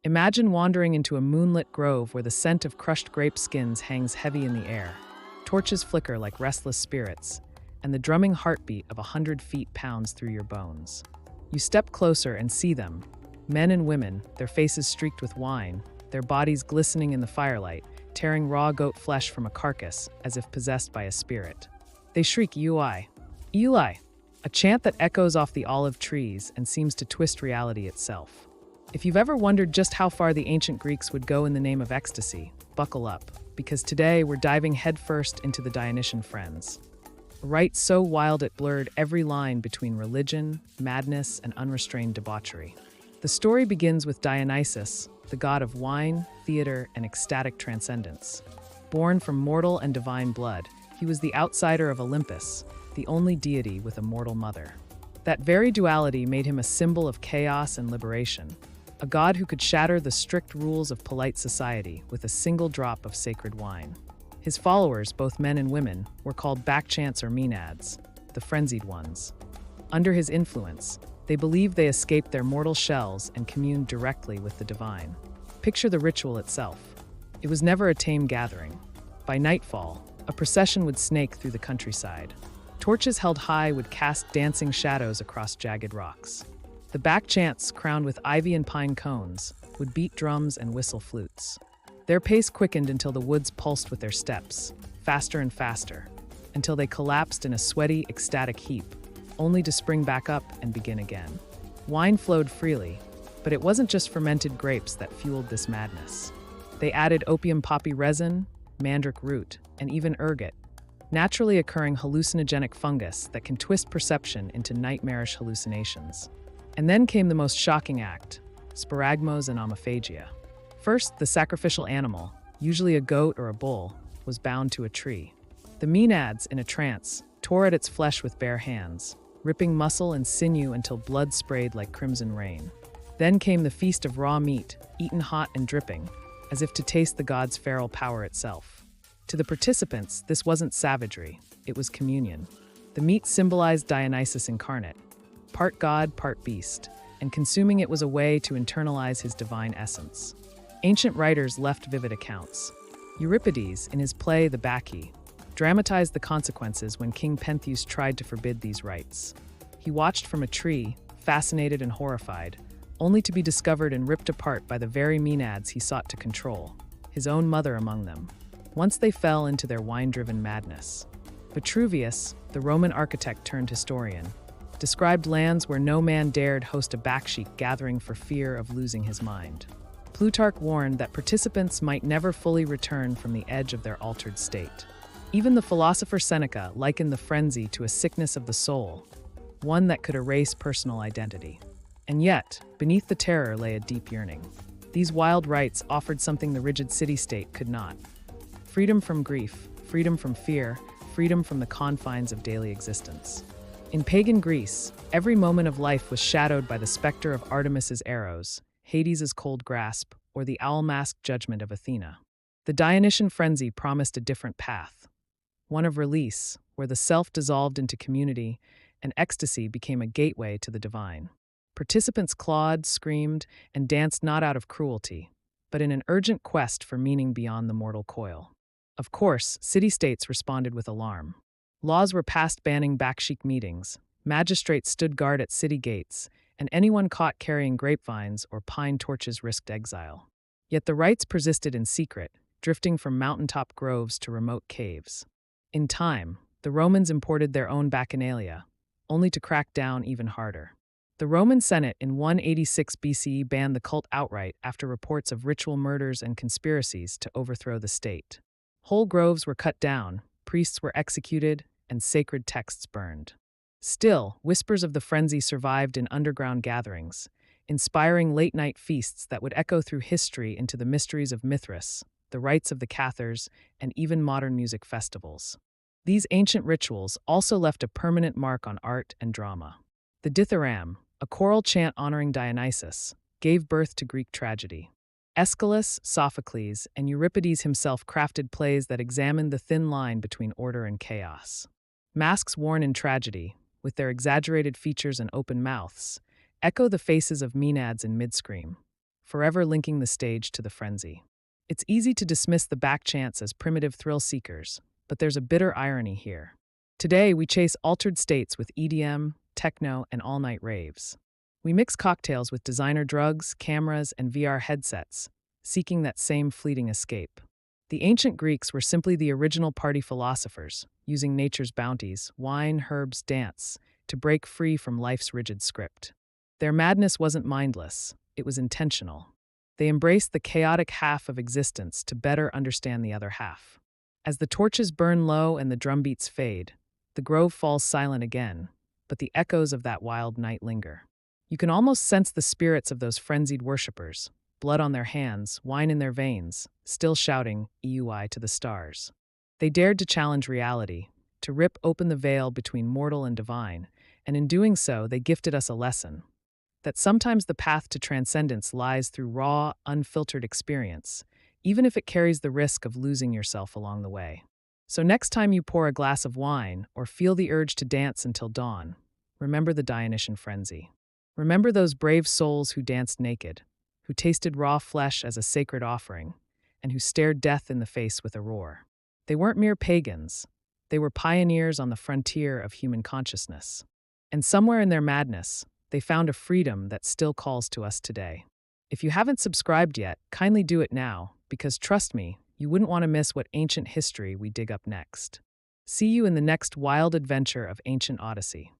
Imagine wandering into a moonlit grove where the scent of crushed grape skins hangs heavy in the air. Torches flicker like restless spirits, and the drumming heartbeat of 100 feet pounds through your bones. You step closer and see them, men and women, their faces streaked with wine, their bodies glistening in the firelight, tearing raw goat flesh from a carcass as if possessed by a spirit. They shriek, Eli, Eli, a chant that echoes off the olive trees and seems to twist reality itself. If you've ever wondered just how far the ancient Greeks would go in the name of ecstasy, buckle up, because today we're diving headfirst into the Dionysian frenzy. A rite so wild it blurred every line between religion, madness, and unrestrained debauchery. The story begins with Dionysus, the god of wine, theater, and ecstatic transcendence. Born from mortal and divine blood, he was the outsider of Olympus, the only deity with a mortal mother. That very duality made him a symbol of chaos and liberation, a god who could shatter the strict rules of polite society with a single drop of sacred wine. His followers, both men and women, were called Bacchanalia or Maenads, the frenzied ones. Under his influence, they believed they escaped their mortal shells and communed directly with the divine. Picture the ritual itself. It was never a tame gathering. By nightfall, a procession would snake through the countryside. Torches held high would cast dancing shadows across jagged rocks. The Bacchants, crowned with ivy and pine cones, would beat drums and whistle flutes. Their pace quickened until the woods pulsed with their steps, faster and faster, until they collapsed in a sweaty, ecstatic heap, only to spring back up and begin again. Wine flowed freely, but it wasn't just fermented grapes that fueled this madness. They added opium poppy resin, mandrake root, and even ergot, naturally occurring hallucinogenic fungus that can twist perception into nightmarish hallucinations. And then came the most shocking act, sparagmos and omophagia. First, the sacrificial animal, usually a goat or a bull, was bound to a tree. The Maenads, in a trance, tore at its flesh with bare hands, ripping muscle and sinew until blood sprayed like crimson rain. Then came the feast of raw meat, eaten hot and dripping, as if to taste the god's feral power itself. To the participants, this wasn't savagery, it was communion. The meat symbolized Dionysus incarnate, part god, part beast, and consuming it was a way to internalize his divine essence. Ancient writers left vivid accounts. Euripides, in his play The Bacchae, dramatized the consequences when King Pentheus tried to forbid these rites. He watched from a tree, fascinated and horrified, only to be discovered and ripped apart by the very Maenads he sought to control, his own mother among them, once they fell into their wine-driven madness. Vitruvius, the Roman architect turned historian, described lands where no man dared host a Bacchic gathering for fear of losing his mind. Plutarch warned that participants might never fully return from the edge of their altered state. Even the philosopher Seneca likened the frenzy to a sickness of the soul, one that could erase personal identity. And yet, beneath the terror lay a deep yearning. These wild rites offered something the rigid city-state could not. Freedom from grief, freedom from fear, freedom from the confines of daily existence. In pagan Greece, every moment of life was shadowed by the specter of Artemis's arrows, Hades' cold grasp, or the owl-masked judgment of Athena. The Dionysian frenzy promised a different path, one of release, where the self dissolved into community, and ecstasy became a gateway to the divine. Participants clawed, screamed, and danced not out of cruelty, but in an urgent quest for meaning beyond the mortal coil. Of course, city-states responded with alarm. Laws were passed banning Bacchic meetings, magistrates stood guard at city gates, and anyone caught carrying grapevines or pine torches risked exile. Yet the rites persisted in secret, drifting from mountaintop groves to remote caves. In time, the Romans imported their own Bacchanalia, only to crack down even harder. The Roman Senate in 186 BCE banned the cult outright after reports of ritual murders and conspiracies to overthrow the state. Whole groves were cut down, priests were executed, and sacred texts burned. Still, whispers of the frenzy survived in underground gatherings, inspiring late-night feasts that would echo through history into the mysteries of Mithras, the rites of the Cathars, and even modern music festivals. These ancient rituals also left a permanent mark on art and drama. The dithyramb, a choral chant honoring Dionysus, gave birth to Greek tragedy. Aeschylus, Sophocles, and Euripides himself crafted plays that examined the thin line between order and chaos. Masks worn in tragedy, with their exaggerated features and open mouths, echo the faces of Maenads in mid-scream. forever linking the stage to the frenzy. It's easy to dismiss the backchants as primitive thrill seekers, but there's a bitter irony here. Today, we chase altered states with EDM, techno, and all-night raves. We mix cocktails with designer drugs, cameras, and VR headsets, seeking that same fleeting escape. The ancient Greeks were simply the original party philosophers, using nature's bounties, wine, herbs, dance, to break free from life's rigid script. Their madness wasn't mindless, it was intentional. They embraced the chaotic half of existence to better understand the other half. As the torches burn low and the drumbeats fade, the grove falls silent again, but the echoes of that wild night linger. You can almost sense the spirits of those frenzied worshippers, blood on their hands, wine in their veins, still shouting EUI to the stars. They dared to challenge reality, to rip open the veil between mortal and divine, and in doing so, they gifted us a lesson. That sometimes the path to transcendence lies through raw, unfiltered experience, even if it carries the risk of losing yourself along the way. So next time you pour a glass of wine or feel the urge to dance until dawn, remember the Dionysian frenzy. Remember those brave souls who danced naked, who tasted raw flesh as a sacred offering, and who stared death in the face with a roar. They weren't mere pagans. They were pioneers on the frontier of human consciousness. And somewhere in their madness, they found a freedom that still calls to us today. If you haven't subscribed yet, kindly do it now, because trust me, you wouldn't want to miss what ancient history we dig up next. See you in the next wild adventure of ancient Odyssey.